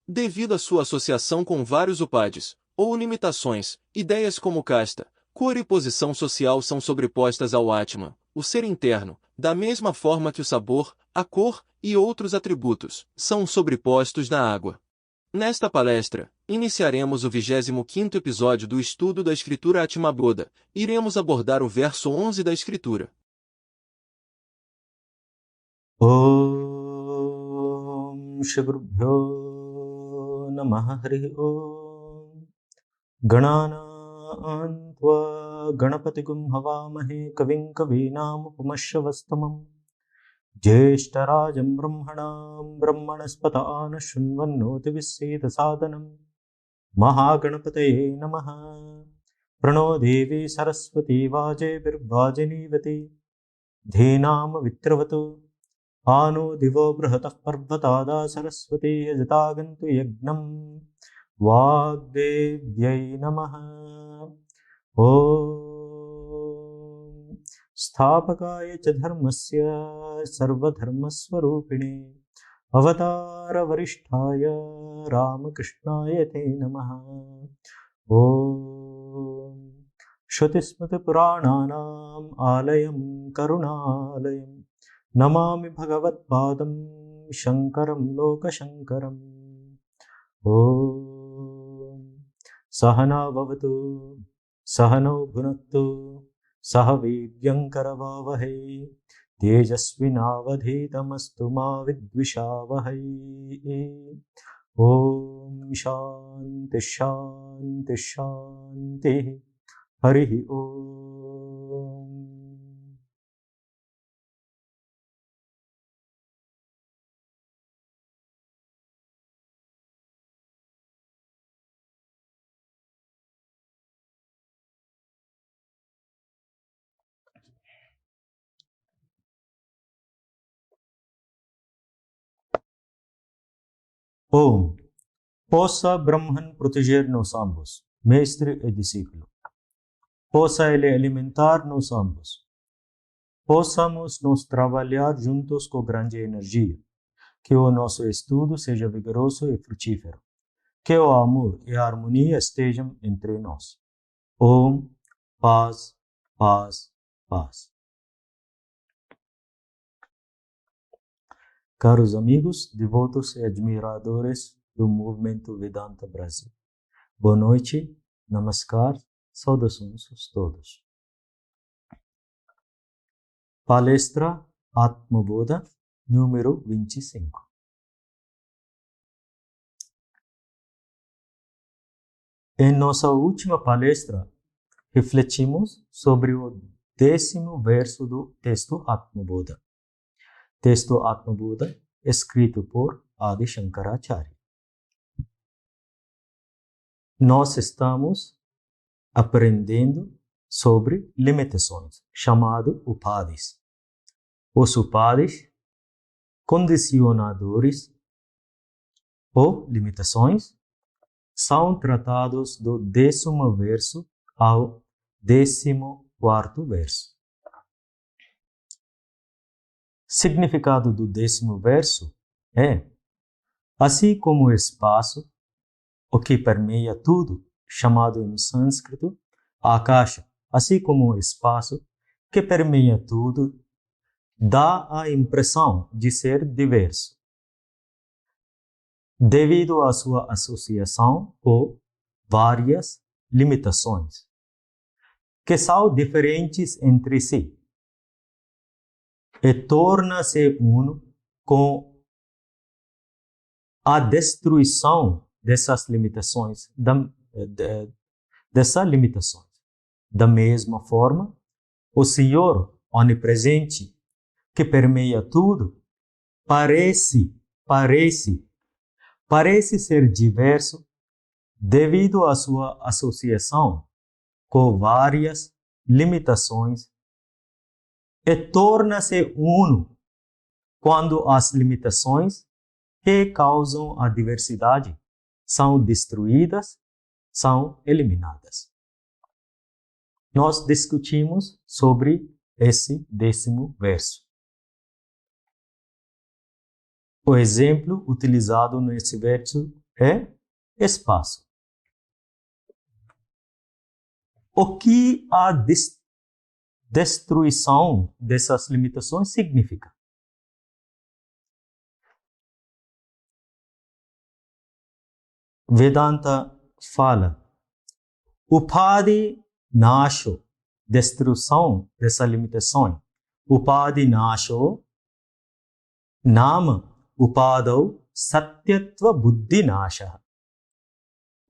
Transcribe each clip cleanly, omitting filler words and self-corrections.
Devido à sua associação com vários upads, ou limitações, ideias como casta, cor e posição social são sobrepostas ao Atman, o ser interno, da mesma forma que o sabor, a cor e outros atributos são sobrepostos na água. Nesta palestra, iniciaremos o 25º episódio do estudo da escritura Atmaboda. Iremos abordar o verso 11 da escritura. Om Shri Gurubhyo Namaha Harihi Om Ganana Antva Ganapatigum Havamahe Kavim Kavinam Upamashravastamam Jeshtarajam Brahmanam Brahmanaspatana Shunvannoti Viseda Sadhanam Mahaganapataye Namaha Prano Devi Saraswati Vaje Virvajinivati Dhinam Vitravatu Anu Divo Brahatah Parvatada Saraswati Yajatagantu Yagnam Vagdevyai Namaha Om Sthapakaya cha dharmasya sarvadharmaswarupine Avatara Varishtaya Ramakrishnaya te Namaha Om Shrutismriti Purananam Alayam Karunalayam Namami Bhagavat Padam Shankaram Loka Shankaram Om Sahana Bhavatu Sahano Bhunaktu Sahavidyankaravavahe Tejasvinavadhitamastu ma vidvishavahai Om Shanti Shanti Shanti Harihi Om. Om. Possa Brahman proteger-nos ambos, mestre e discípulo. Possa ele alimentar-nos ambos. Possamos nos trabalhar juntos com grande energia. Que o nosso estudo seja vigoroso e frutífero. Que o amor e a harmonia estejam entre nós. Om, paz, paz, paz. Caros amigos, devotos e admiradores do Movimento Vedanta Brasil. Boa noite, namaskar, saudações a todos. Palestra Atmaboda, número 25. Em nossa última palestra, refletimos sobre o 10º verso do texto Atmaboda. Texto Atmaboda, escrito por Adi Shankaracharya. Nós estamos aprendendo sobre limitações, chamado upadis. Os upadis, condicionadores ou limitações, são tratados do 10º verso ao 14º verso. Significado do 10º verso é: assim como o espaço, o que permeia tudo, chamado em sânscrito Akasha, assim como o espaço que permeia tudo, dá a impressão de ser diverso, devido à sua associação com várias limitações, que são diferentes entre si, e torna-se uno com a destruição dessas limitações, Da mesma forma, o Senhor onipresente, que permeia tudo, parece ser diverso devido à sua associação com várias limitações e torna-se uno quando as limitações que causam a diversidade são destruídas, são eliminadas. Nós discutimos sobre esse 10º verso. O exemplo utilizado nesse verso é espaço. O que a destruição dessas limitações significa? Vedanta fala: Upadhi nasho, destruição dessa limitação. Upadhi nasho, nama upadau satyatva buddhi nasha.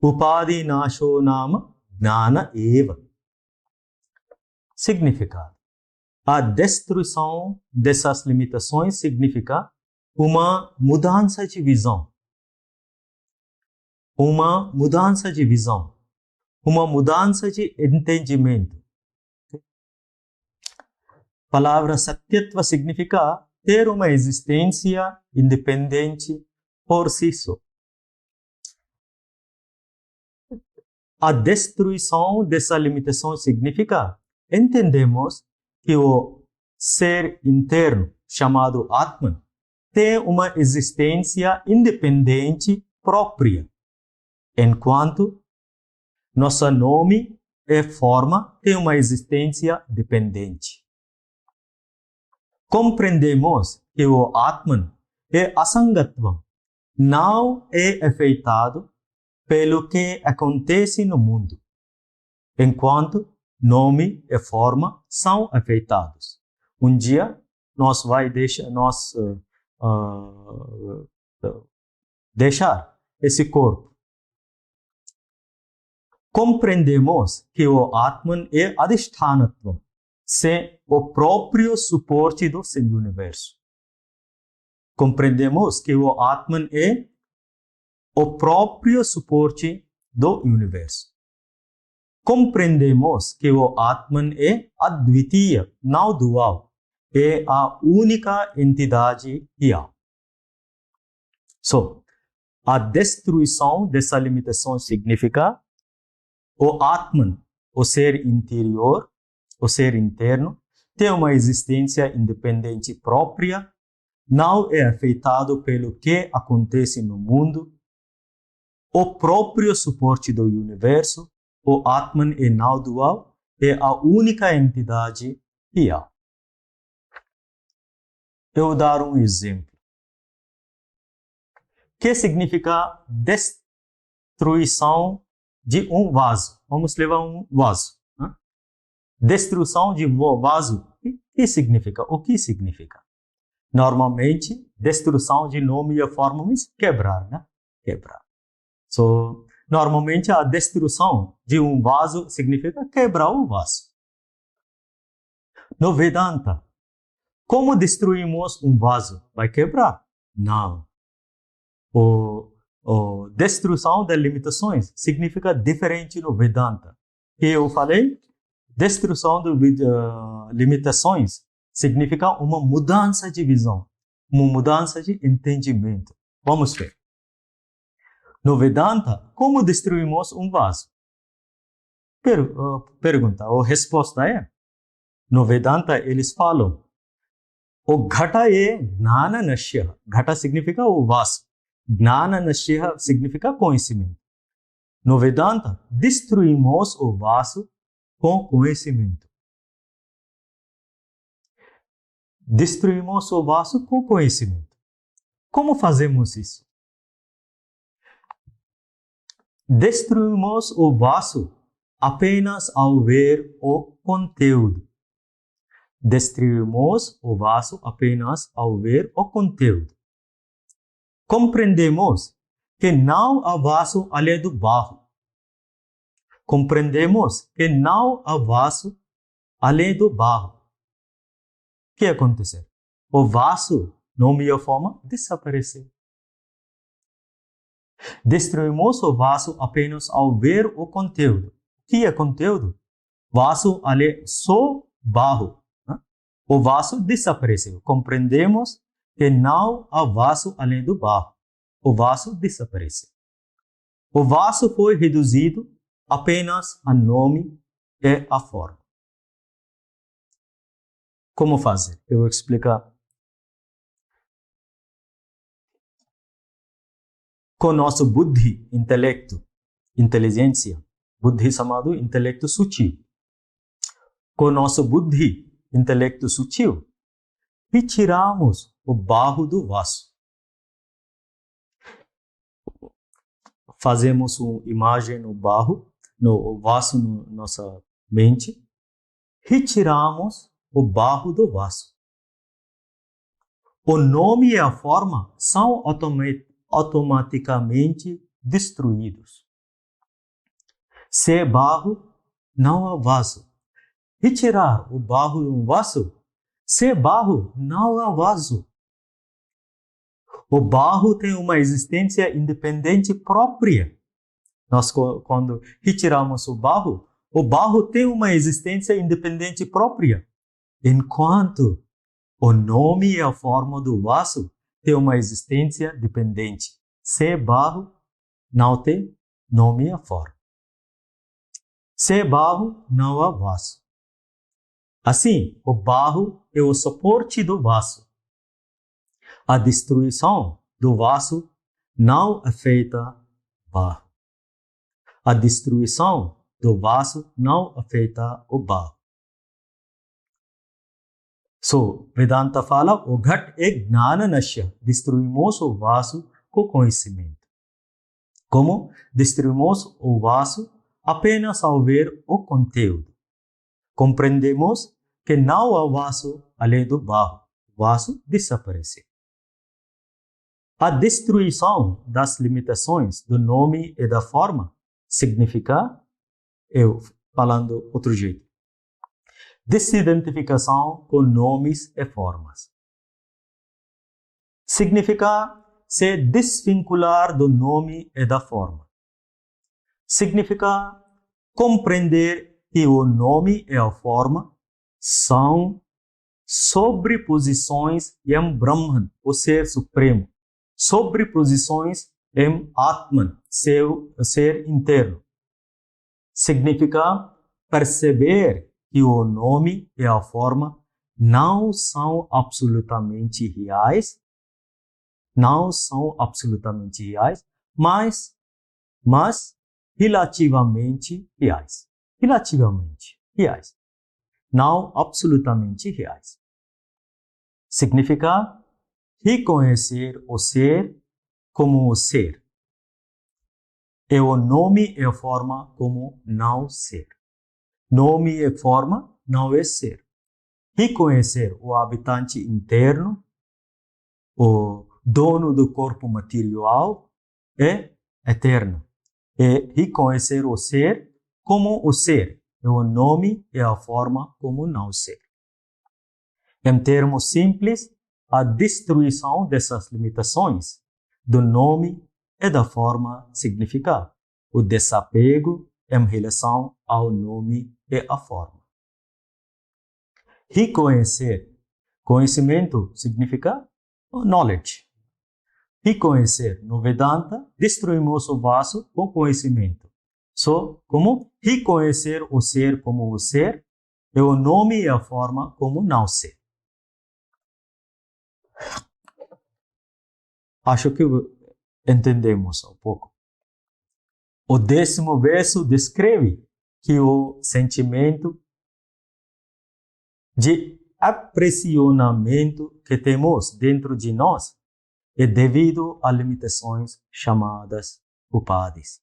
Upadhi nasho nama gnana eva. Significado: a destruição dessas limitações significa uma mudança de visão. Uma mudança de visão. Uma mudança de entendimento. A palavra satyatva significa ter uma existência independente por si só. A destruição dessa limitação significa entendemos que o ser interno, chamado Atman, tem uma existência independente própria, enquanto nosso nome e forma tem uma existência dependente. Compreendemos que o Atman é asangatvam, não é afetado pelo que acontece no mundo, enquanto nome e forma são afetados. Um dia nós vai deixar esse corpo. Compreendemos que o Atman é adhisthanattvam, sem o próprio suporte do universo. Compreendemos que o Atman é o próprio suporte do universo. Compreendemos que o Atman é advitiya, não dual, é a única entidade real. A destruição dessa limitação significa o Atman, o ser interior, o ser interno, tem uma existência independente própria, não é afetado pelo que acontece no mundo, o próprio suporte do universo, o Atman é não dual, é a única entidade real. Eu vou dar um exemplo. O que significa destruição de um vaso? Vamos levar um vaso. Né? Destruição de um vaso, o que significa? O que significa? Normalmente, destruição de nome e forma é quebrar, né? Quebrar. Normalmente, a destruição de um vaso significa quebrar o vaso. No Vedanta, como destruímos um vaso? Vai quebrar? Não. Destruição das limitações significa diferente no Vedanta. Que eu falei, destruição das limitações significa uma mudança de visão, uma mudança de entendimento. Vamos ver. No Vedanta, como destruímos um vaso? Pergunta, ou resposta é: no Vedanta, eles falam, o Ghata é Gnana Nashya. Ghata significa o vaso. Gnana Nashya significa conhecimento. No Vedanta, destruímos o vaso com conhecimento. Destruímos o vaso com conhecimento. Como fazemos isso? Destruímos o vaso apenas ao ver o conteúdo. Destruímos o vaso apenas ao ver o conteúdo. Compreendemos que não há vaso além do barro. Compreendemos que não há vaso além do barro. O que aconteceu? O vaso, nome e forma, desapareceu. Destruímos o vaso apenas ao ver o conteúdo. O que é conteúdo? Vaso além só barro. O vaso desapareceu. Compreendemos que não há vaso além do barro. O vaso desapareceu. O vaso foi reduzido apenas a nome e a forma. Como fazer? Eu vou explicar. com nosso buddhi, intelecto, inteligência. Buddhi chamado intelecto sutil. Com nosso buddhi, intelecto sutil, retiramos o barro do vaso. Fazemos uma imagem no barro, no vaso, na nossa mente. Retiramos o barro do vaso. O nome e a forma são automaticamente destruídos. Se é barro, não há vaso. Retirar o barro de um vaso, se é barro, não há vaso. O barro tem uma existência independente própria. Nós, quando retiramos o barro tem uma existência independente própria. Enquanto o nome e a forma do vaso têm uma existência dependente. Se é barro, não tem nome e a forma. Se é barro, não há vaso. Assim, o barro é o suporte do vaso. A destruição do vaso não afeta o barro. A destruição do vaso não afeta o barro. So, Vedanta fala, o ghat é gnana nashya. Destruímos o vaso com conhecimento. Como destruímos o vaso apenas ao ver o conteúdo? Compreendemos que não há vaso além do barro. O vaso desapareceu. A destruição das limitações do nome e da forma significa, eu falando outro jeito, desidentificação com nomes e formas. Significa se desvincular do nome e da forma. Significa compreender que o nome e a forma são sobreposições em Brahman, o Ser Supremo. Sobreposições em Atman, ser interno. Significa perceber que o nome e a forma não são absolutamente reais, mas relativamente reais. Relativamente reais. Não absolutamente reais. Significa reconhecer o ser como o ser. E o nome e a forma como não ser. Nome e forma não é ser. Reconhecer o habitante interno, o dono do corpo material, é eterno. E reconhecer o ser como o ser. E o nome e a forma como não ser. Em termos simples, a destruição dessas limitações do nome e da forma significa o desapego em relação ao nome e à forma. Reconhecer. Conhecimento significa knowledge. Reconhecer. No Vedanta, destruímos o vaso com conhecimento. Como reconhecer o ser como o ser e o nome e a forma como não ser. Acho que entendemos um pouco. O 10º verso descreve que o sentimento de aprisionamento que temos dentro de nós é devido a limitações chamadas upadis.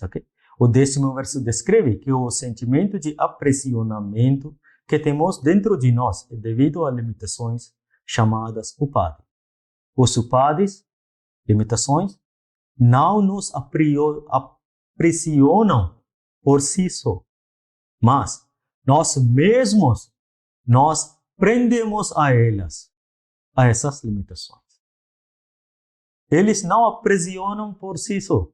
Okay? O 10º verso descreve que o sentimento de aprisionamento que temos dentro de nós é devido a limitações chamadas upadis. Os upadis, limitações, não nos aprisionam por si só, mas nós mesmos nós prendemos a elas, a essas limitações. Eles não aprisionam por si só,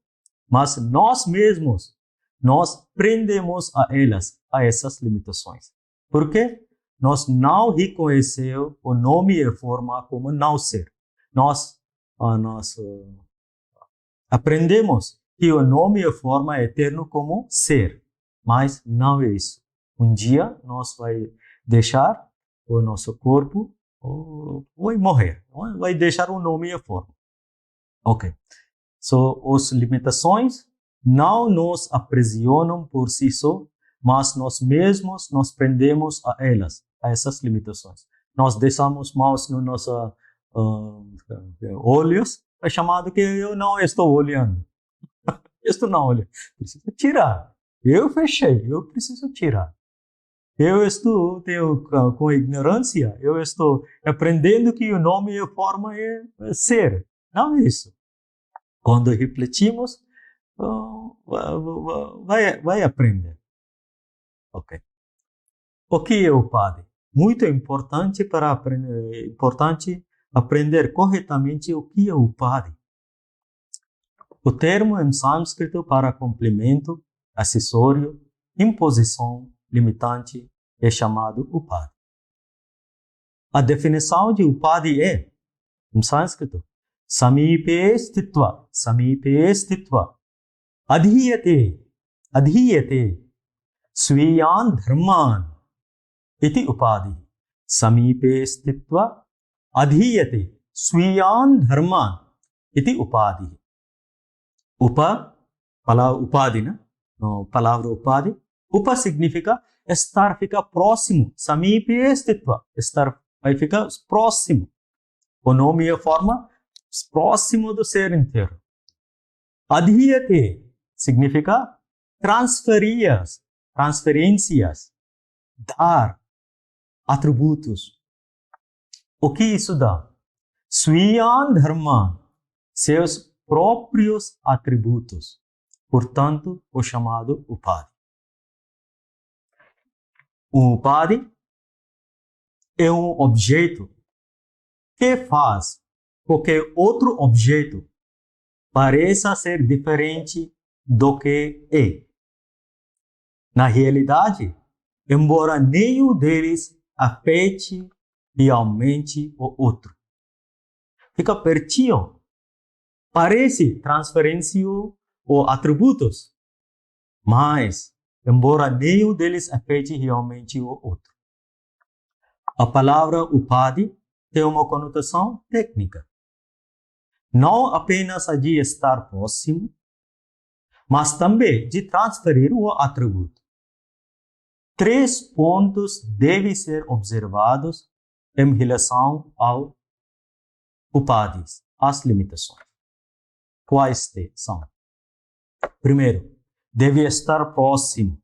mas nós mesmos nós prendemos a elas, a essas limitações. Por quê? Nós não reconhecemos o nome e a forma como não ser. Nós aprendemos que o nome e a forma é eterno como ser, mas não é isso. Um dia nós vai deixar o nosso corpo, vai morrer, vai deixar o nome e a forma. Ok. As limitações não nos aprisionam por si só, mas nós mesmos nos prendemos a elas, a essas limitações. Nós deixamos mãos nos nossos olhos, é chamado que eu não estou olhando. Estou não olhando. Preciso tirar. Eu fechei, eu preciso tirar. Tenho com ignorância, eu estou aprendendo que o nome e a forma é ser. Não é isso. Quando refletimos, vai aprender. Ok. O que é Upadhi? Muito importante para aprender corretamente o que é Upadhi. O termo em sânscrito para complemento, acessório, imposição, limitante é chamado Upadhi. A definição de Upadhi é, em sânscrito, Samipe stitva, adhiyate, sviyan dharman, iti Upadhi. Samipe stitva, adhiyate, sviyan dharman, iti Upadhi. Upadhi, né? Palavra Upadhi. Upa significa estar, fica próximo. Samipe stitva, estar, vai ficar próximo. O nome e a forma, próximo do ser inteiro. Adhiyate significa transferências, dar, atributos. O que isso dá? Sviyan dharma, seus próprios atributos. Portanto, o chamado Upadhi. O Upadhi é um objeto que faz com que outro objeto pareça ser diferente do que é. Na realidade, embora nenhum deles afete realmente o outro. Fica pertinho. Parece transferência ou atributos, mas, embora nenhum deles afete realmente o outro. A palavra Upadhi tem uma conotação técnica. Não apenas a de estar próximo, mas também de transferir o atributo. 3 pontos devem ser observados em relação ao Upadhis, as limitações. Quais são? Primeiro, deve estar próximo.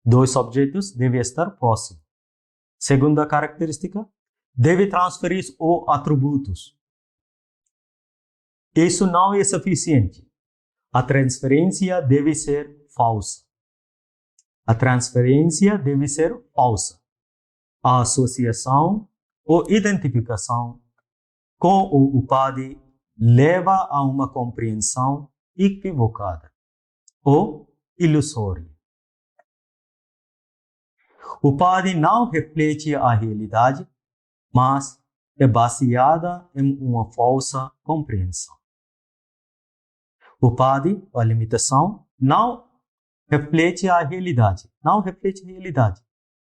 2 objetos devem estar próximos. Segunda característica, deve transferir os atributos. Isso não é suficiente. A transferência deve ser falsa. A associação ou identificação com o Upadhi leva a uma compreensão equivocada ou ilusória. O Upadhi não reflete a realidade, mas é baseada em uma falsa compreensão. O Upadhi, a limitação, não reflete a realidade,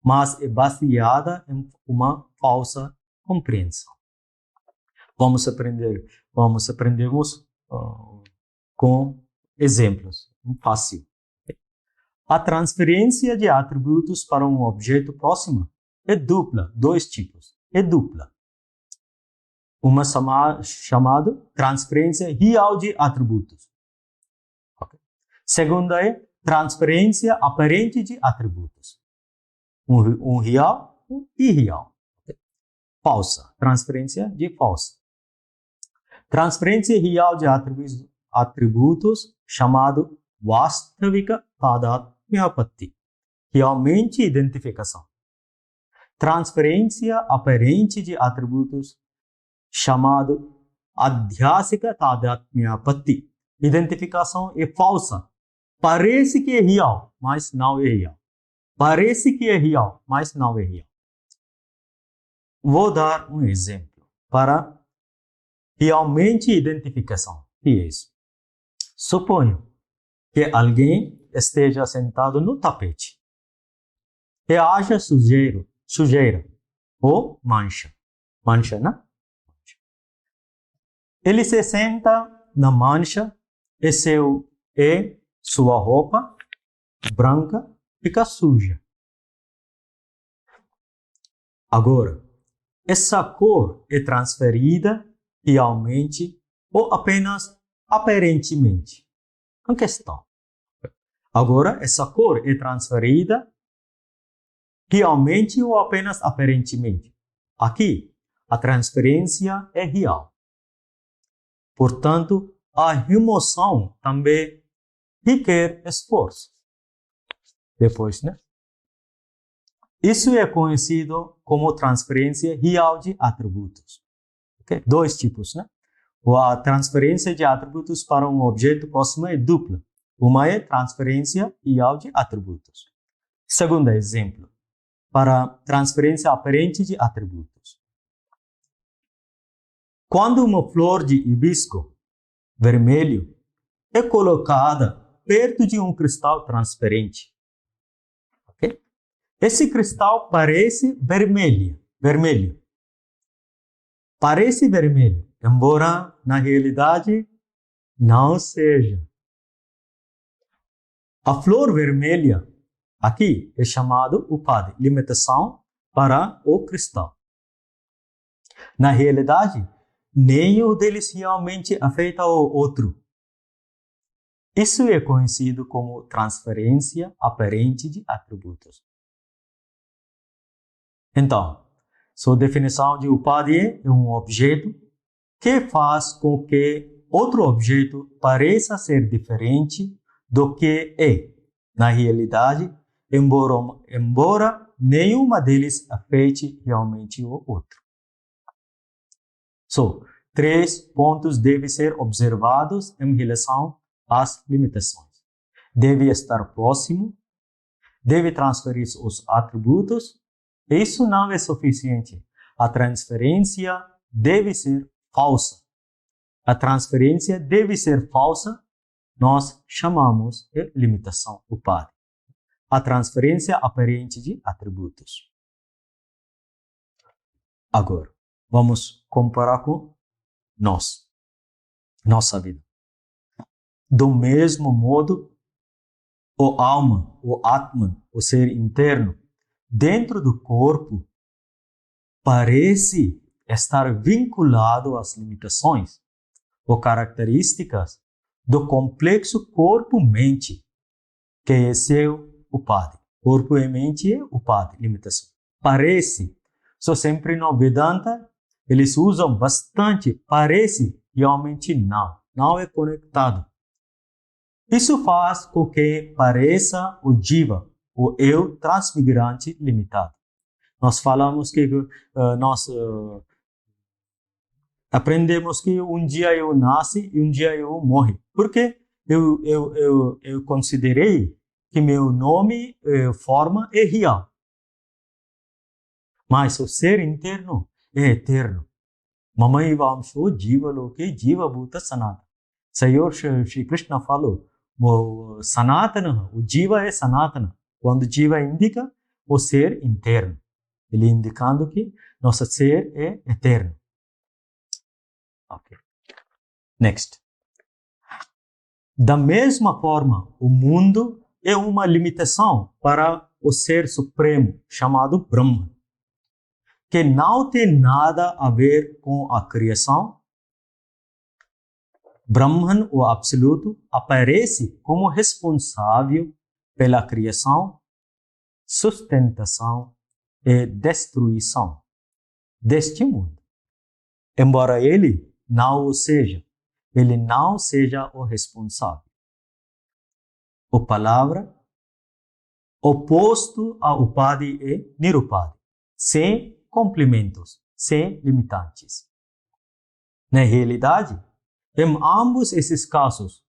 mas é baseada em uma falsa compreensão. Vamos aprendermos com exemplos, fácil. A transferência de atributos para um objeto próximo é dupla, 2 tipos. É dupla. Uma chamada transferência real de atributos. Okay. Segunda é transferência aparente de atributos. Um real, um irreal. Okay. Falsa, transferência de falsa. Transferência real de atributos chamado Vastavika Tadatmyapatti, realmente identificação. Transferência aparente de atributos chamado Adhyasika Tadatmyapatti, identificação é falsa. Parece que é real, mas não é real. Parece que é real, mas não é real. Vou dar um exemplo para realmente identificação. Que é isso? Suponho que alguém esteja sentado no tapete e haja sujeira ou mancha, né? Ele se senta na mancha é sua roupa branca fica suja. Agora, essa cor é transferida realmente ou apenas aparentemente? Uma questão. Agora, essa cor é transferida realmente ou apenas aparentemente? Aqui, a transferência é real. Portanto, a remoção também requer esforço. Depois, né? Isso é conhecido como transferência real de atributos. Okay? Dois tipos, né? A transferência de atributos para um objeto próximo é dupla. Uma é transferência real de atributos. Segundo exemplo, para transferência aparente de atributos. Quando uma flor de hibisco vermelho é colocada perto de um cristal transparente, okay? Esse cristal parece vermelho. Parece vermelho, embora na realidade não seja. A flor vermelha aqui é chamado upadi, limitação para o cristal. Na realidade, nenhum deles realmente afeta o outro. Isso é conhecido como transferência aparente de atributos. Então, sua definição de upadi é um objeto que faz com que outro objeto pareça ser diferente do que é, na realidade, embora nenhuma deles afete realmente o outro. Três pontos devem ser observados em relação às limitações. Deve estar próximo, deve transferir os atributos. Isso não é suficiente. A transferência deve ser falsa. A transferência deve ser falsa, nós chamamos de limitação upadi. A transferência aparente de atributos. Agora, vamos comparar com nossa vida. Do mesmo modo, o alma, o Atman, o ser interno, dentro do corpo, parece estar vinculado às limitações ou características do complexo corpo-mente, que é seu upadi. Corpo e mente é upadi, limitação. Parece. Sempre no Vedanta, eles usam bastante parece, realmente não é conectado. Isso faz com que pareça o jiva, o eu transmigrante limitado. Nós falamos que aprendemos que um dia eu nasci e um dia eu morro. Porque eu considerei que meu nome, forma é real. Mas o ser interno é eterno. Mamãe Vamsho Jiva Loke Jiva Bhuta Sanatana. Senhor Shri Krishna falou, o Sanatana, o Jiva é Sanatana. Quando Jiva indica o ser interno, ele indicando que nosso ser é eterno. Ok. Next. Da mesma forma, o mundo é uma limitação para o ser supremo, chamado Brahma, que não tem nada a ver com a criação. Brahman, o absoluto, aparece como responsável pela criação, sustentação e destruição deste mundo. Embora ele não seja o responsável. A palavra oposto a upadi é nirupadi, sem complementos, sem limitantes. Na realidade, em ambos esses casos,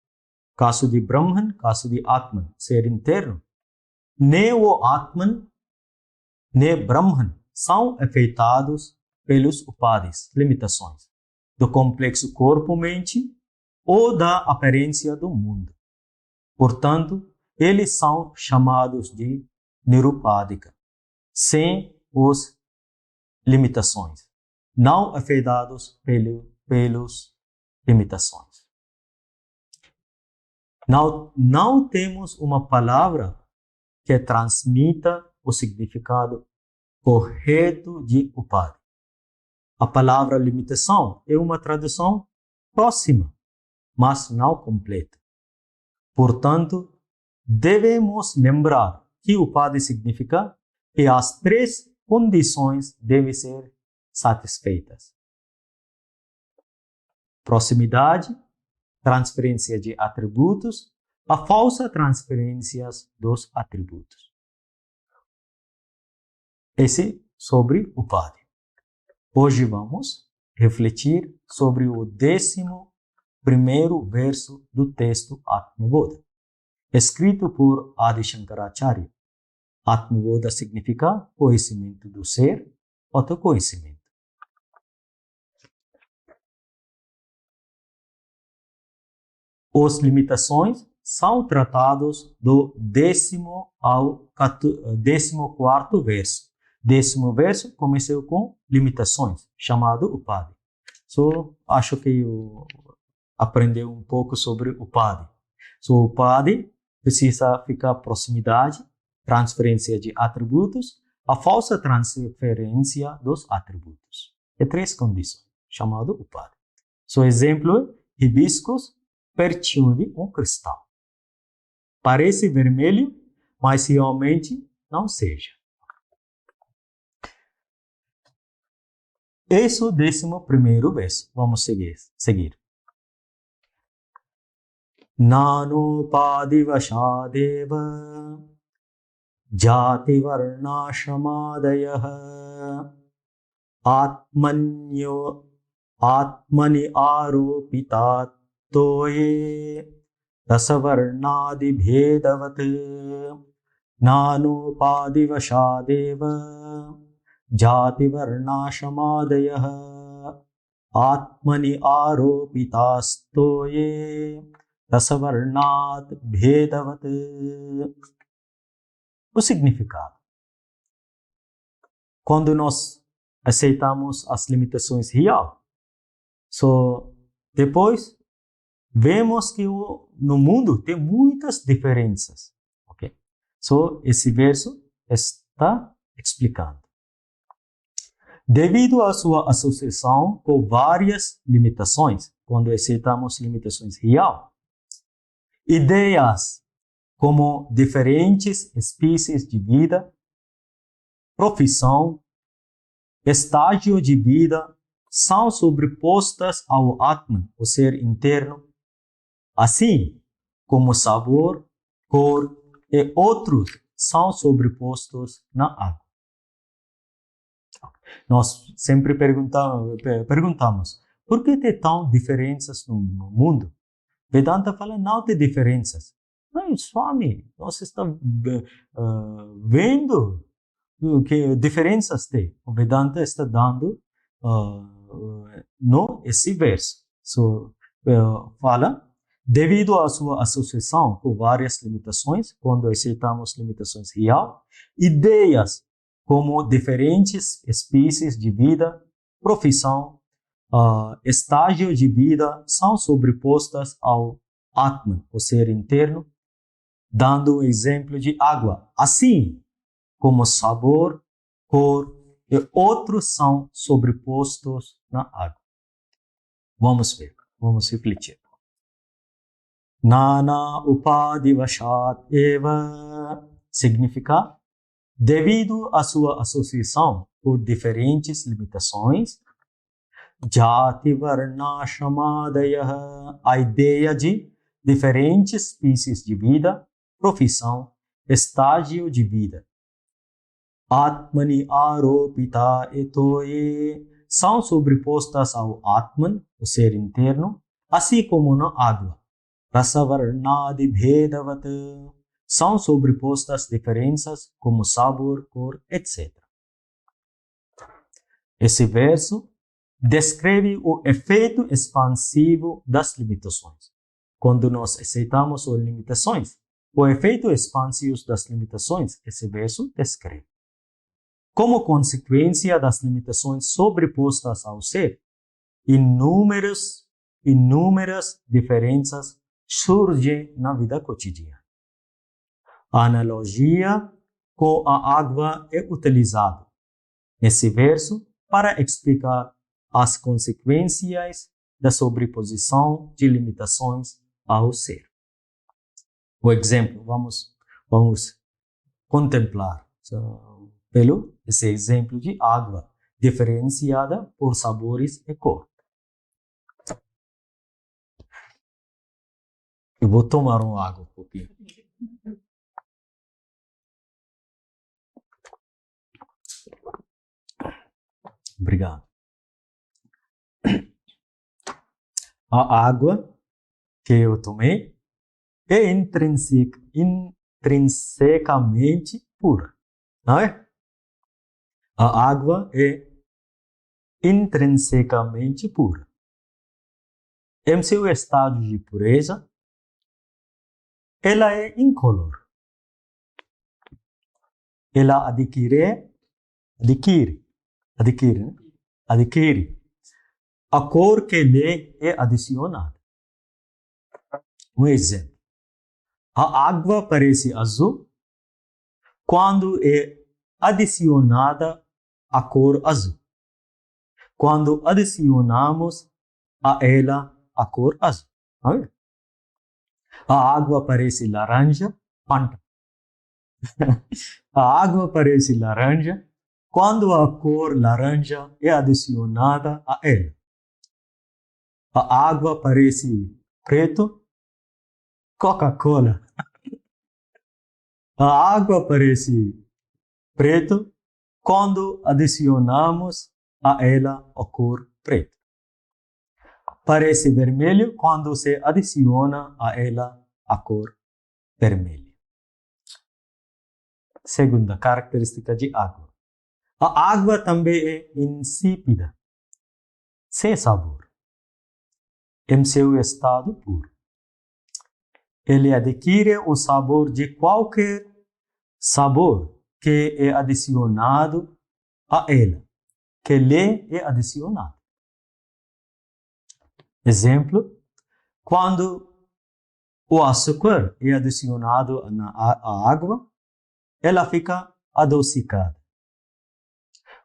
caso de Brahman, caso de Atman, ser interno, nem o Atman, nem Brahman são afetados pelos upadis, limitações, do complexo corpo-mente ou da aparência do mundo. Portanto, eles são chamados de nirupadika, sem os limitações, não afetados pelos limitações. Não temos uma palavra que transmita o significado correto de Upadhi. A palavra limitação é uma tradução próxima, mas não completa. Portanto, devemos lembrar que Upadhi significa que as três condições devem ser satisfeitas: proximidade, transferência de atributos, a falsa transferência dos atributos. Esse sobre Upadhi. Hoje vamos refletir sobre o 11º verso do texto Atmabodha, escrito por Adi Shankaracharya. Atmabodha significa conhecimento do ser, autoconhecimento. As limitações são tratados do 10º ao 14º verso. 10º verso começou com limitações, chamado Upadhi. Acho que aprendeu um pouco sobre Upadhi. Upadhi precisa ficar proximidade, transferência de atributos, a falsa transferência dos atributos. É três condições, chamado Upadhi. Exemplo, hibiscus pertinho de um cristal. Parece vermelho, mas realmente não seja. Esse é o 11º verso. Vamos seguir. Nanupadi vashadeva jati varnashamadayah atmani aropitat toye rasavarnadi bhedavat nanupadi vashadeva jati varnashamadayah atmani aropitas-toye rasavarnad bhedavat. O significado. Quando nós aceitamos as limitações reais, depois vemos que no mundo tem muitas diferenças. Ok? Esse verso está explicando. Devido à sua associação com várias limitações, quando aceitamos limitações reais, ideias como diferentes espécies de vida, profissão, estágio de vida, são sobrepostas ao Atman, o ser interno, assim como sabor, cor e outros são sobrepostos na água. Nós sempre perguntamos, por que tem tão diferenças no mundo? Vedanta fala, não tem diferenças. Não, Swami, nós estamos vendo que diferenças tem. O Vedanta está dando esse verso. Fala, devido à sua associação com várias limitações, quando aceitamos limitações reais, ideias como diferentes espécies de vida, profissão, estágio de vida são sobrepostas ao Atman, o ser interno, dando um exemplo de água. Assim como sabor, cor e outros são sobrepostos na água. Vamos ver, vamos refletir. Nana upadi vashat eva significa devido à sua associação por diferentes limitações, jati varnashamadayah, a ideia de diferentes espécies de vida, profissão, estágio de vida. Atmani aropita etoye são sobrepostas ao Atman, o ser interno, assim como na água. Rasavarnadi bhedavat são sobrepostas diferenças como sabor, cor, etc. Esse verso descreve o efeito expansivo das limitações. Quando nós aceitamos as limitações, o efeito expansivo das limitações, esse verso descreve. Como consequência das limitações sobrepostas ao ser, inúmeras diferenças surgem na vida cotidiana. A analogia com a água é utilizada nesse verso para explicar as consequências da sobreposição de limitações ao ser. O exemplo, vamos contemplar pelo esse exemplo de água diferenciada por sabores e cor. Eu vou tomar uma água um pouquinho. Obrigado. A água que eu tomei é intrinsecamente pura, não é? A água é intrinsecamente pura. Em seu estado de pureza, ela é incolor. Ela adquire a cor que lhe é adicionada. Um exemplo. A água parece azul quando é adicionada a cor azul. Quando adicionamos a ela a cor azul. A água parece laranja, A água parece laranja quando a cor laranja é adicionada a ela. A água parece preto, Coca-Cola. A água parece preto quando adicionamos a ela a cor preta. Parece vermelho quando se adiciona a ela a cor vermelha. Segunda característica de água. A água também é insípida, sem sabor, em seu estado puro. Ele adquire o sabor de qualquer sabor que é adicionado a ela, que lhe é adicionado. Exemplo, quando o açúcar é adicionado à água, ela fica adocicada.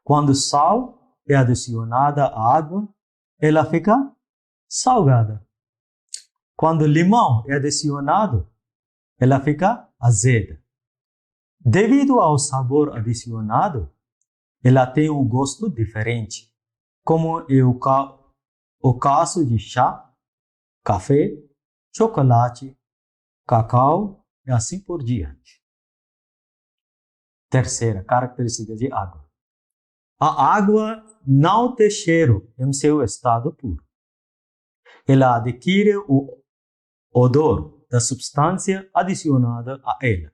Quando sal é adicionada à água, ela fica salgada. Quando limão é adicionado, ela fica azeda. Devido ao sabor adicionado, ela tem um gosto diferente, como é o caso de chá, café, chocolate, cacau e assim por diante. Terceira característica de água. A água não tem cheiro em seu estado puro. Ela adquire o odor da substância adicionada a ela.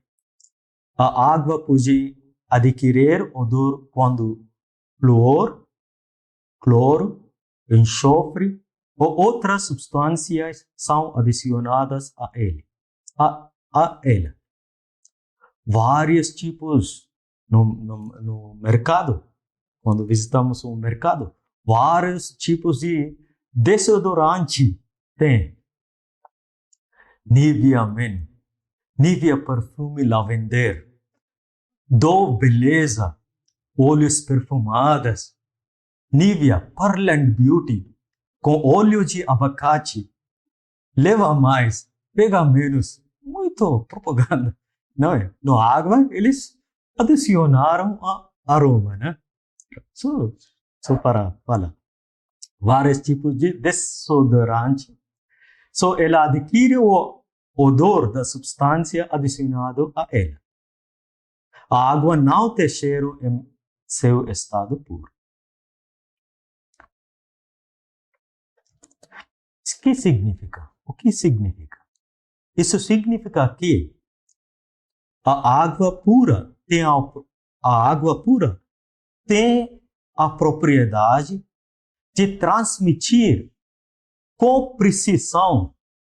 A água pode adquirir odor quando flúor, cloro, enxofre ou outras substâncias são adicionadas a ela. Vários tipos no mercado, quando visitamos um mercado, vários tipos de desodorante tem. Nivea Men, Nivea Perfume Lavender, Dove Beleza, óleos perfumados, Nivea Pearl and Beauty, com óleo de abacate. Leva mais, pega menos. Muito propaganda, não é? Na água, eles adicionaram a aroma, né? Só para falar. Vários tipos de desodorante. Ela adquire o odor da substância adicionado a ela. A água não tem cheiro em seu estado puro. O que significa? Isso significa que a água pura tem a propriedade de transmitir com precisão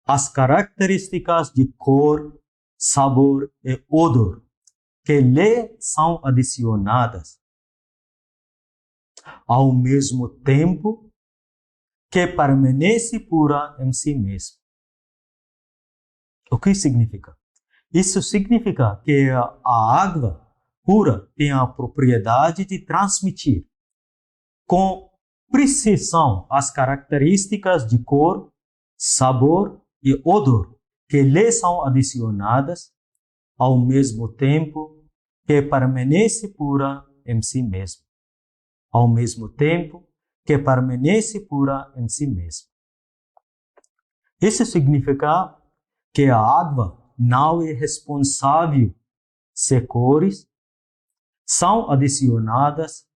as características de cor, sabor e odor que lhe são adicionadas, ao mesmo tempo que permanece pura em si mesma. O que significa? Isso significa que a água pura tem a propriedade de transmitir com precisão as características de cor, sabor e odor que lhe são adicionadas, ao mesmo tempo que permanece pura em si mesma. Ao mesmo tempo que permanece pura em si mesma. Isso significa que a água não é responsável se cores são adicionadas,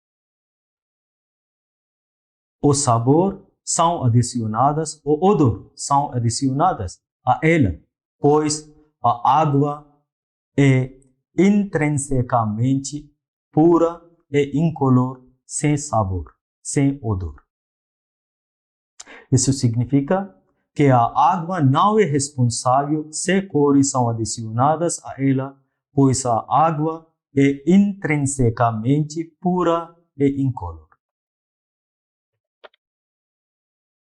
o sabor são adicionadas, o odor são adicionadas a ela, pois a água é intrinsecamente pura e incolor, sem sabor, sem odor. Isso significa que a água não é responsável se cores são adicionadas a ela, pois a água é intrinsecamente pura e incolor.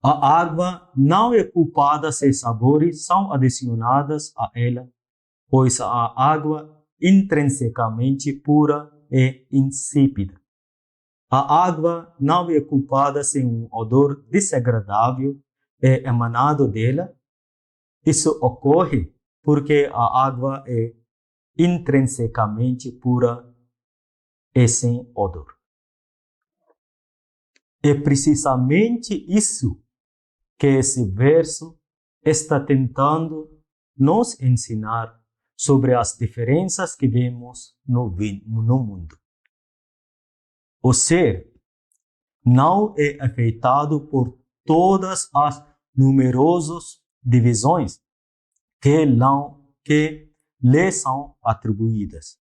A água não é culpada se sabores são adicionadas a ela, pois a água intrinsecamente pura e insípida. A água não é culpada se um odor desagradável é emanado dela. Isso ocorre porque a água é intrinsecamente pura e sem odor. É precisamente isso que esse verso está tentando nos ensinar sobre as diferenças que vemos no mundo. O ser não é afetado por todas as numerosas divisões que lhe são atribuídas,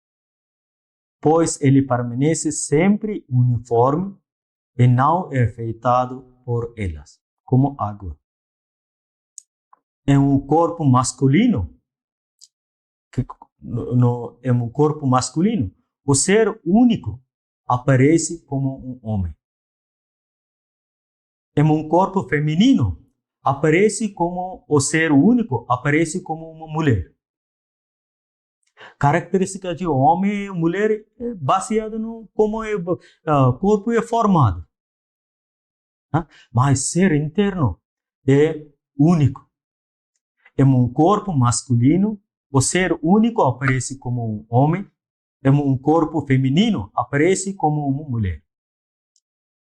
pois ele permanece sempre uniforme e não é afetado por elas, como água. Em um corpo masculino, o ser único aparece como um homem. Em um corpo feminino, o ser único aparece como uma mulher. Característica de homem e mulher é baseada no como o corpo é formado. Mas ser interno é único. Em um corpo masculino, o ser único aparece como um homem. Em um corpo feminino, aparece como uma mulher.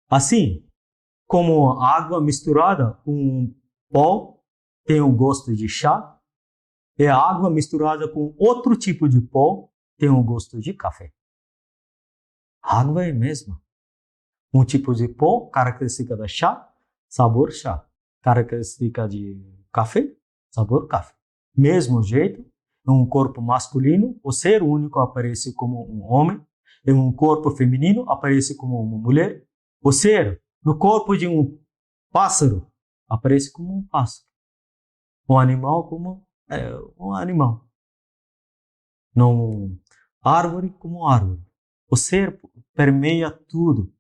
Assim, como água misturada com pó tem o gosto de chá, e a água misturada com outro tipo de pó tem o gosto de café. A água é a mesma. Um tipo de pó, característica da chá, sabor chá. Característica de café, sabor café. Mesmo jeito, em um corpo masculino, o ser único aparece como um homem. Em um corpo feminino, aparece como uma mulher. O ser no corpo de um pássaro aparece como um pássaro. Um animal como um animal. Não árvore como árvore. O ser permeia tudo.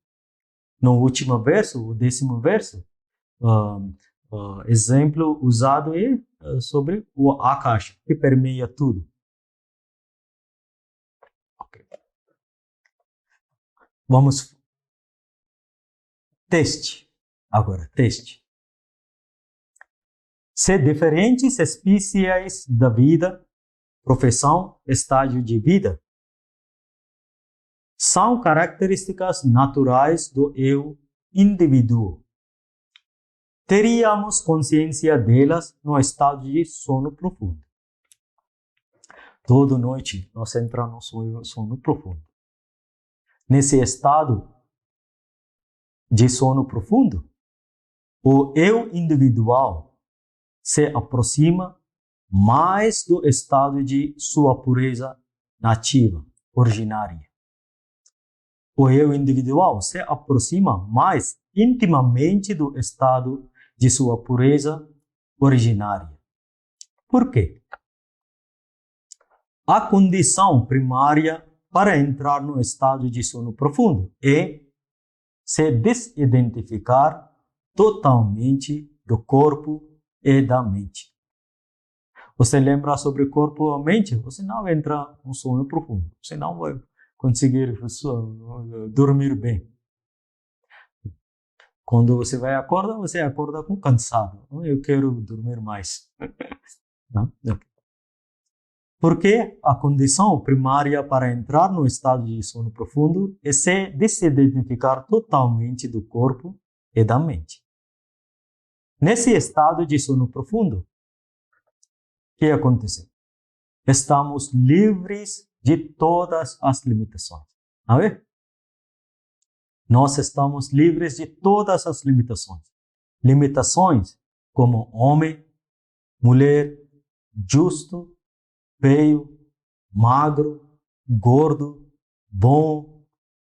No último verso, o 10º verso, exemplo usado é sobre o Akasha, que permeia tudo. Okay. Vamos. Teste. Agora, teste. Se diferentes espécies da vida, profissão, estágio de vida, são características naturais do eu indivíduo, teríamos consciência delas no estado de sono profundo. Toda noite nós entramos no sono profundo. Nesse estado de sono profundo, o eu individual se aproxima mais do estado de sua pureza nativa, originária. O eu individual se aproxima mais intimamente do estado de sua pureza originária. Por quê? A condição primária para entrar no estado de sono profundo é se desidentificar totalmente do corpo e da mente. Você lembra sobre o corpo e a mente, você não entra no sonho profundo. Você não vai conseguir dormir bem. Quando você vai acordar, você acorda com cansado. Eu quero dormir mais. Não? Porque a condição primária para entrar no estado de sono profundo é se desidentificar totalmente do corpo e da mente. Nesse estado de sono profundo, o que acontece? Estamos livres de todas as limitações. A ver? Nós estamos livres de todas as limitações. Limitações como homem, mulher, justo, feio, magro, gordo, bom,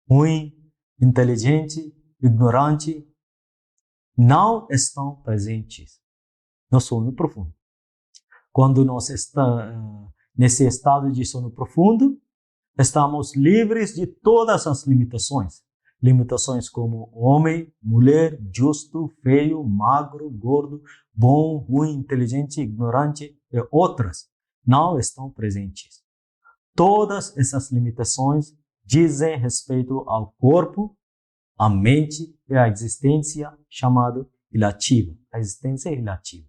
ruim, inteligente, ignorante, não estão presentes no sono profundo. Quando nós estamos nesse estado de sono profundo, estamos livres de todas as limitações. Limitações como homem, mulher, justo, feio, magro, gordo, bom, ruim, inteligente, ignorante e outras não estão presentes. Todas essas limitações dizem respeito ao corpo, à mente e à existência chamada relativa. A existência relativa.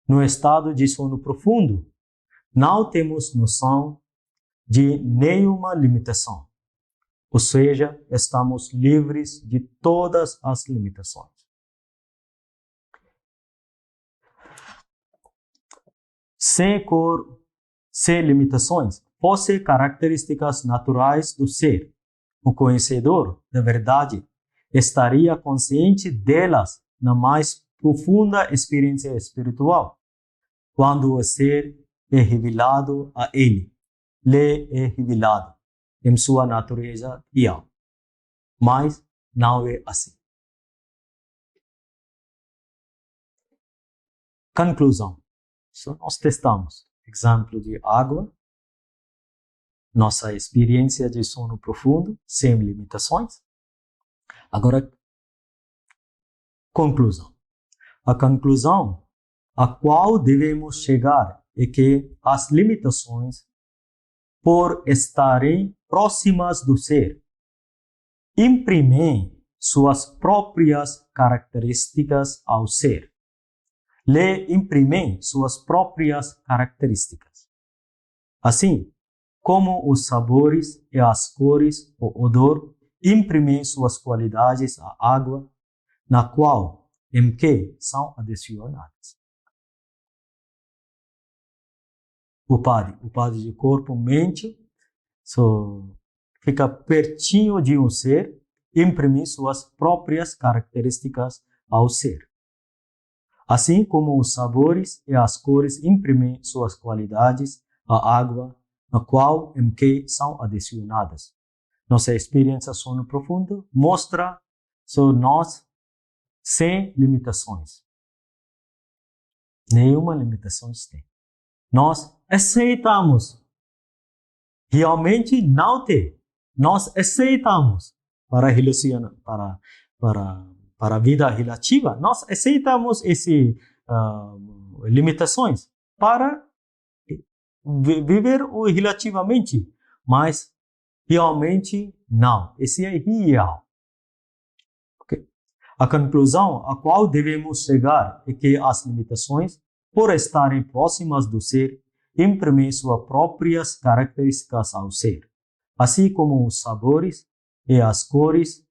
No estado de sono profundo, não temos noção de nenhuma limitação. Ou seja, estamos livres de todas as limitações. Sem cor, sem limitações, fossem características naturais do ser. O conhecedor da verdade estaria consciente delas na mais profunda experiência espiritual, quando o ser é revelado a ele, lhe é revelado em sua natureza real. Mas não é assim. Conclusão. Nós testamos exemplo de água, nossa experiência de sono profundo, sem limitações. Agora, conclusão. A conclusão a qual devemos chegar é que as limitações, por estarem próximas do ser, imprimem suas próprias características ao ser. Lhe imprimem suas próprias características. Assim, como os sabores e as cores, o odor, imprimem suas qualidades à água, na qual, em que são adicionadas. O padre de corpo, mente, fica pertinho de um ser, imprime suas próprias características ao ser. Assim como os sabores e as cores imprimem suas qualidades à água, na qual em que são adicionadas. Nossa experiência sono profundo mostra nós sem limitações. Nenhuma limitação tem. Nós aceitamos. Realmente não tem. Nós aceitamos para a vida relativa. Nós aceitamos essas limitações para viver relativamente, mas realmente não. Esse é real. Okay? A conclusão a qual devemos chegar é que as limitações, por estarem próximas do ser, imprimem suas próprias características ao ser, assim como os sabores e as cores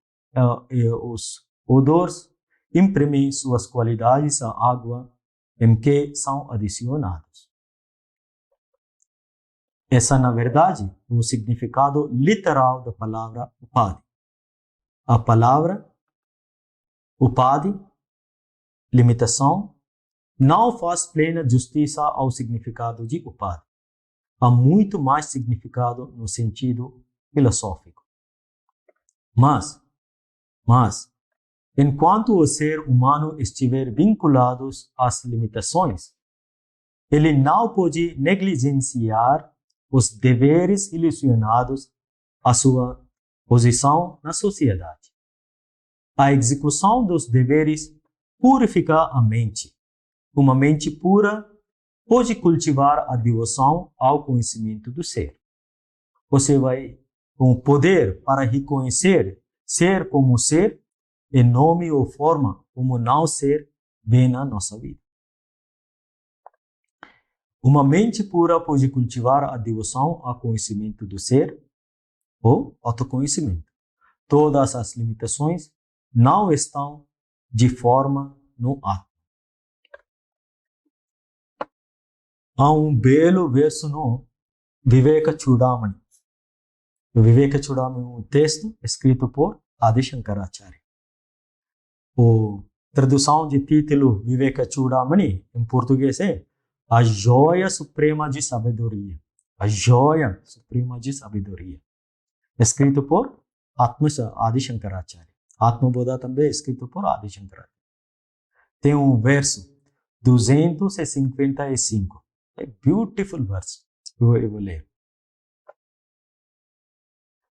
e os odores imprimem suas qualidades à água em que são adicionados. Essa, na verdade, é o significado literal da palavra upadi. A palavra upadi, limitação, não faz plena justiça ao significado de upadi. Há muito mais significado no sentido filosófico. Mas, enquanto o ser humano estiver vinculado às limitações, ele não pode negligenciar os deveres relacionados à sua posição na sociedade. A execução dos deveres purifica a mente. Uma mente pura pode cultivar a devoção ao conhecimento do ser. Você vai com o poder para reconhecer ser como ser e nome ou forma como não ser bem na nossa vida. Uma mente pura pode cultivar a devoção ao conhecimento do ser ou autoconhecimento. Todas as limitações não estão de forma no ato. Há belo verso no Viveka Chudamani. O Viveka Chudamani é um texto escrito por Adi Shankaracharya. A tradução de título Viveka Chudamani em português é A Joia Suprema de Sabedoria. A Joia Suprema de Sabedoria. Escrito por Adi Shankaracharya. Atmabodha também é escrito por Adi Shankaracharya. Tem verso 255. É beautiful verse. Eu vou ler.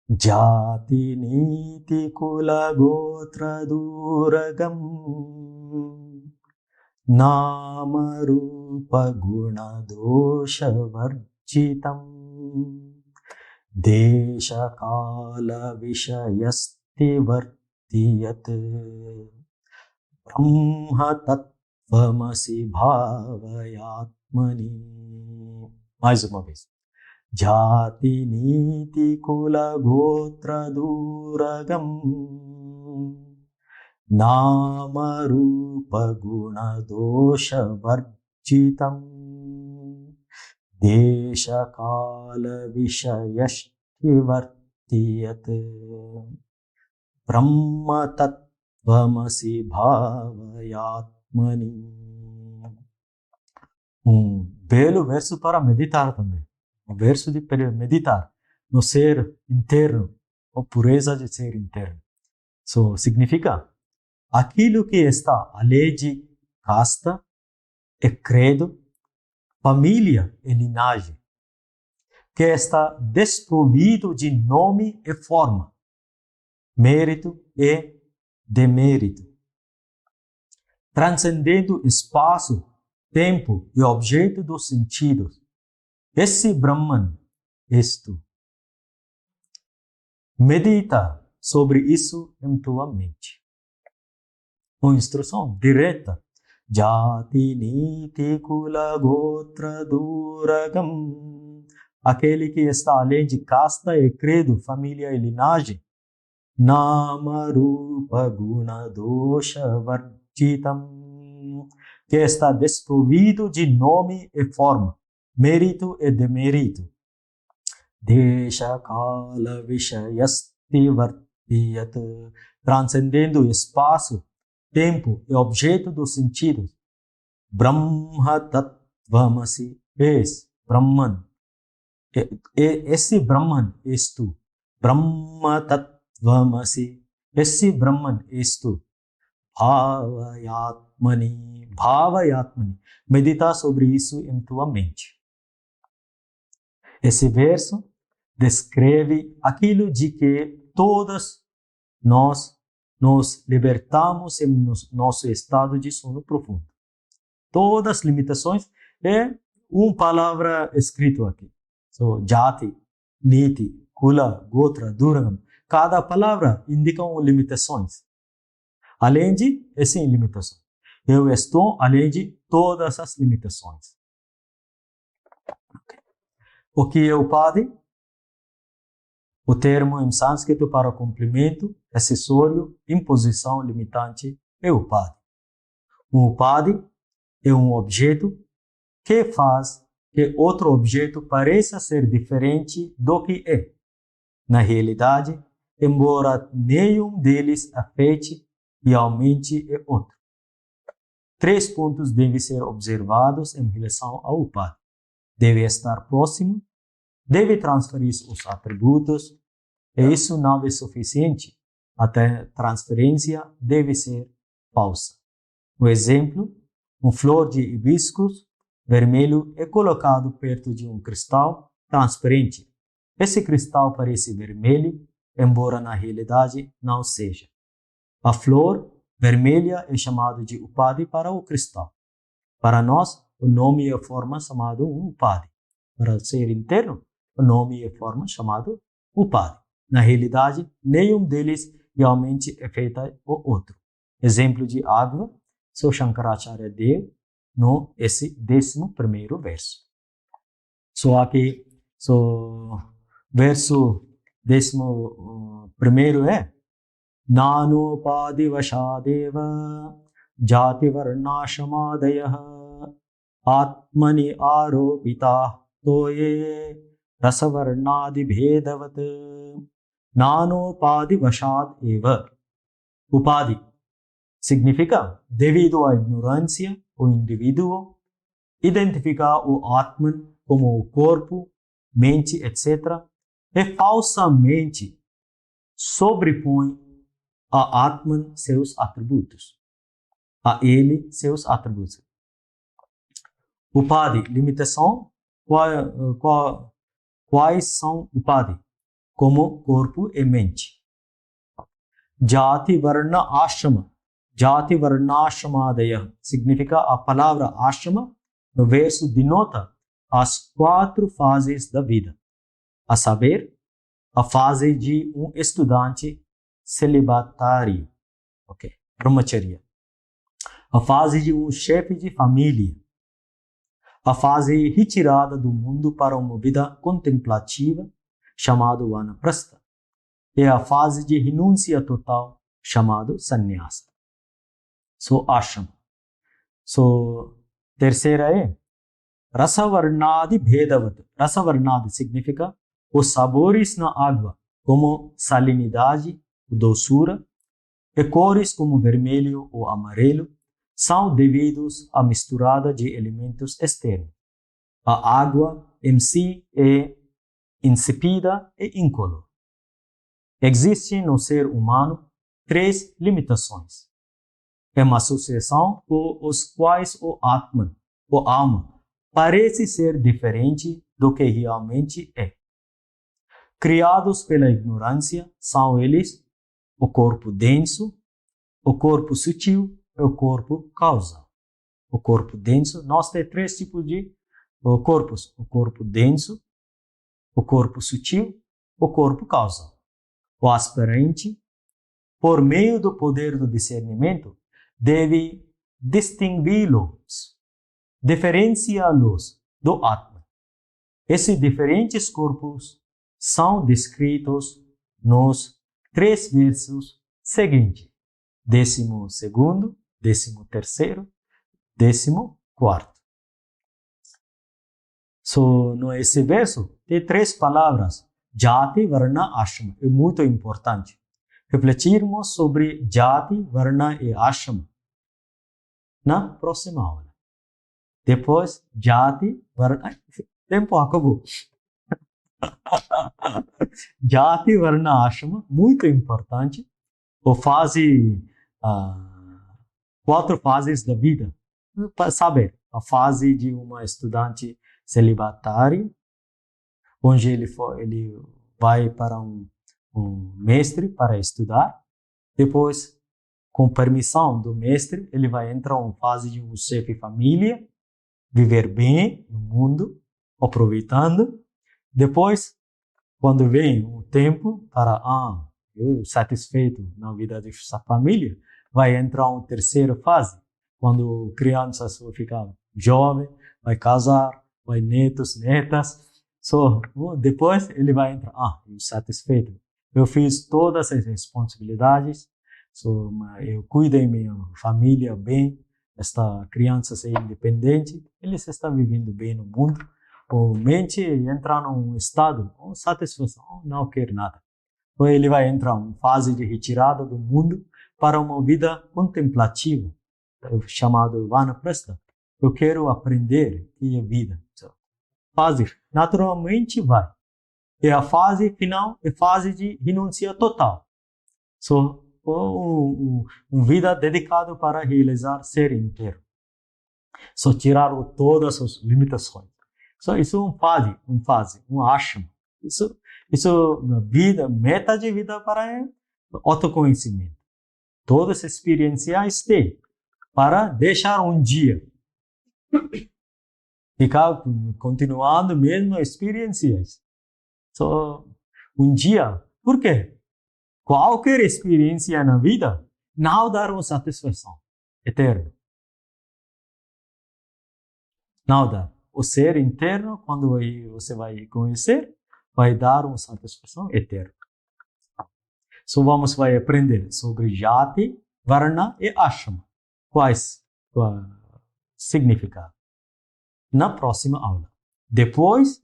Jati niti kula gotra duragam nama rupa guna dosha varjitam desha kala vishayasti vartiyat brahma tattvamasi bhavayatmani. Mais uma vez. Jati niti kula gotra duragam nama rupa guna dosha varjitam desha kala vishayashti vartiyat brahma tattvamasi bhavayatmani. Belo verso para meditar também. Um verso de meditar no ser interno, a pureza de ser interno. Significa aquilo que está além de casta e credo, família e linhagem, que está desprovido de nome e forma, mérito e demérito, transcendendo espaço, tempo e objeto dos sentidos. Esse Brahman és tu. Medita sobre isso em tua mente. Uma instrução direta. Jati niti kula gotra duragam. Aquele que está além de casta e credo, família e linhagem. Nama rupa guna dosha varjitam. Que está desprovido de nome e forma, mérito e demérito. Desha kala vishayasti vartiyat. Transcendendo espaço, tempo e objeto dos sentidos. Brahma tattvamasi és Brahman. Esse Brahman és tu. Brahma tattvamasi. Esse Brahman és tu. Bhavayatmani. Bhavayatmani. Medita sobre isso em tua mente. Esse verso descreve aquilo de que todas nós nos libertamos em nosso estado de sono profundo. Todas as limitações é uma palavra escrita aqui. Jati, niti, kula, gotra, duragam. Cada palavra indica limitações. Além de essa limitação. Eu estou além de todas as limitações. O que é upadi? O termo em sânscrito para complemento, acessório, imposição limitante é upadi. Um upadi é um objeto que faz que outro objeto pareça ser diferente do que é. Na realidade, embora nenhum deles afete e aumente o outro. 3 pontos devem ser observados em relação ao upadi. Deve estar próximo, deve transferir os atributos, e isso não é suficiente. A transferência deve ser falsa. Um exemplo, uma flor de hibiscus vermelho é colocado perto de um cristal transparente. Esse cristal parece vermelho, embora na realidade não seja. A flor vermelha é chamada de upadi para o cristal. Para nós, o nome e a forma chamado upadhi. Para ser interno, o nome e a forma chamado upadhi. Na realidade, nenhum deles realmente afeta o outro. Exemplo de água, Sr. Shankaracharya deu no esse 11º verso. Só aqui, verso 11º é Nanopadi Vashadeva Jati Varnashamadayah Atmani Aropita Toye Rasavarnadi Bhedavat Nanopadi Vashad Eva. Upadi significa devido à ignorância, o indivíduo identificar o Atman como o corpo, mente, etc. e falsamente sobrepõe a Atman seus atributos. A ele seus atributos. Upadi, limitação. Quais são Upadi? Como corpo e mente. Jati Varna Ashrama. Jati Varnashamadaya significa a palavra ashrama no verso denota as 4 fases da vida. A saber, a fase de um estudante celibatário, brahmacharya. A fase de um chefe de família. A fase retirada do mundo para uma vida contemplativa, chamado vanaprastha. E a fase de renúncia total, chamado sannyasa. Ashram. Terceira é Rasavarnadi Bhedavat. Rasavarnadi significa os sabores na água, como salinidade, doçura, e cores como vermelho ou amarelo, são devidos à misturada de elementos externos. A água em si é insípida e incolor. Existem no ser humano 3 limitações. É uma associação com os quais o Atman, o alma, parece ser diferente do que realmente é. Criados pela ignorância, são eles o corpo denso, o corpo sutil e o corpo causal. O corpo denso, nós temos 3 tipos de corpos. O corpo denso, o corpo sutil, o corpo causal. O aspirante, por meio do poder do discernimento, deve distingui-los, diferenciá-los do Atman. Esses diferentes corpos são descritos nos 3 versos seguintes: 12º, 13º, 14º. Nesse verso tem 3 palavras: Jati, Varna, Ashrama. É muito importante refletirmos sobre Jati, Varna e Ashrama na próxima aula. Depois, Jati, Varna... Tempo acabou. Jati, Varna, Ashrama, muito importante. A fase, 4 fases da vida. Para saber, a fase de uma estudante celibatária, onde ele vai para um mestre para estudar. Depois, com permissão do mestre, ele vai entrar em fase de um chefe de família, viver bem no mundo, aproveitando. Depois, quando vem o tempo para eu satisfeito na vida dessa família, vai entrar em 3ª fase, quando criança fica jovem, vai casar, vai netos, netas. Depois ele vai entrar, eu satisfeito. Eu fiz todas as responsabilidades, eu cuido da minha família bem, esta criança ser independente, eles estão vivendo bem no mundo. A mente entra num estado de satisfação, não quer nada. Então ele vai entrar em fase de retirada do mundo para uma vida contemplativa, chamado vanaprastha. Eu quero aprender o que é vida. Fase, naturalmente vai. E a fase final é fase de renúncia total. Uma vida dedicada para realizar ser inteiro. Tirar todas as limitações. Isso é uma fase, um ashram. Isso vida, meta de vida para autoconhecimento. Todas as experiências têm para deixar um dia ficar continuando mesmo experiências. So, dia, por quê? Qualquer experiência na vida não dá uma satisfação eterna. Não dá. O ser interno, quando você vai conhecer, vai dar uma satisfação eterna. So, vai aprender sobre Jati, Varna e Ashrama. Quais significado? Na próxima aula. Depois,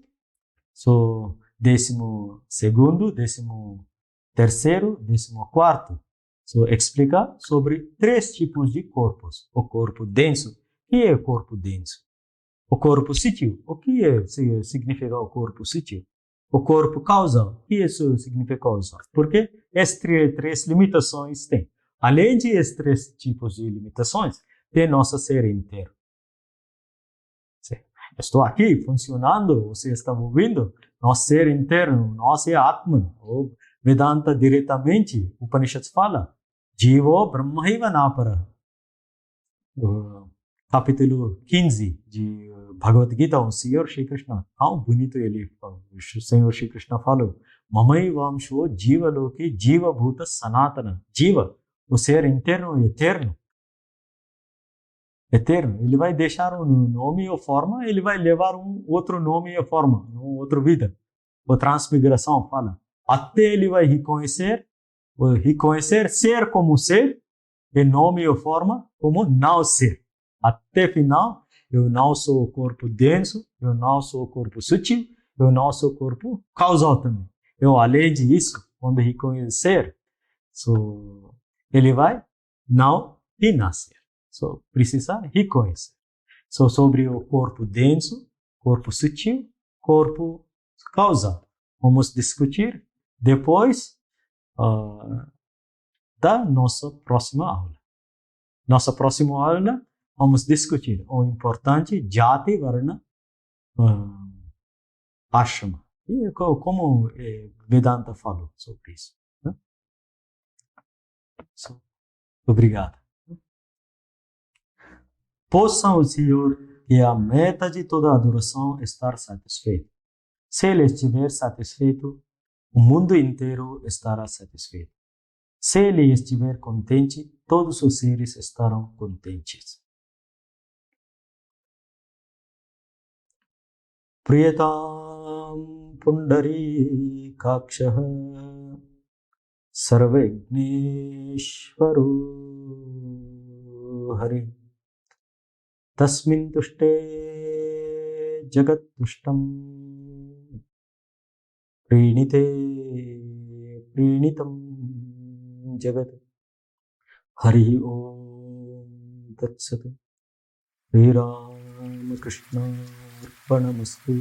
12º, 13º, 14º, explica sobre 3 tipos de corpos. O corpo denso. O que é o corpo denso? O corpo sutil. O que significa o corpo sutil? O corpo causal. O que isso significa causal? Porque essas 3 limitações tem. Além de esses 3 tipos de limitações, tem nosso ser inteiro. Estou aqui funcionando, você está ouvindo, nosso ser interno, nosso Atman, ou Vedanta diretamente, Upanishad fala, Jivo Brahmaiva Napara. Capítulo 15 de Bhagavad Gita, o Senhor Shri Krishna. Bonito ele, o Senhor Shri Krishna falou, Mamai Vamsho Jiva Loke Jiva Bhuta Sanatana. Jiva, o ser interno e eterno. Eterno, ele vai deixar um nome ou forma, ele vai levar um outro nome ou forma, uma outra vida. A transmigração fala. Até ele vai reconhecer ser como ser, e nome ou forma como não ser. Até final, eu não sou o corpo denso, eu não sou o corpo sutil, eu não sou o corpo causal também. Eu, além disso, quando reconhecer, ele vai não renascer. Precisa reconhecer. Sobre o corpo denso, corpo sutil, corpo causal. Vamos discutir depois da nossa próxima aula. Nossa próxima aula, vamos discutir o importante Jati, Varna, Ashrama. E como Vedanta falou sobre isso. Né? Obrigado. Possa o Senhor, que é a meta de toda adoração, estar satisfeito. Se Ele estiver satisfeito, o mundo inteiro estará satisfeito. Se Ele estiver contente, todos os seres estarão contentes. Priyatam Pundari Kakshaha Sarvagneshvaro Hari Tasmin Tushte Jagat Tushtam Prinite Prinitam Jagat Hari Om Tat Sat Shri Ram Krishna Arpanamastu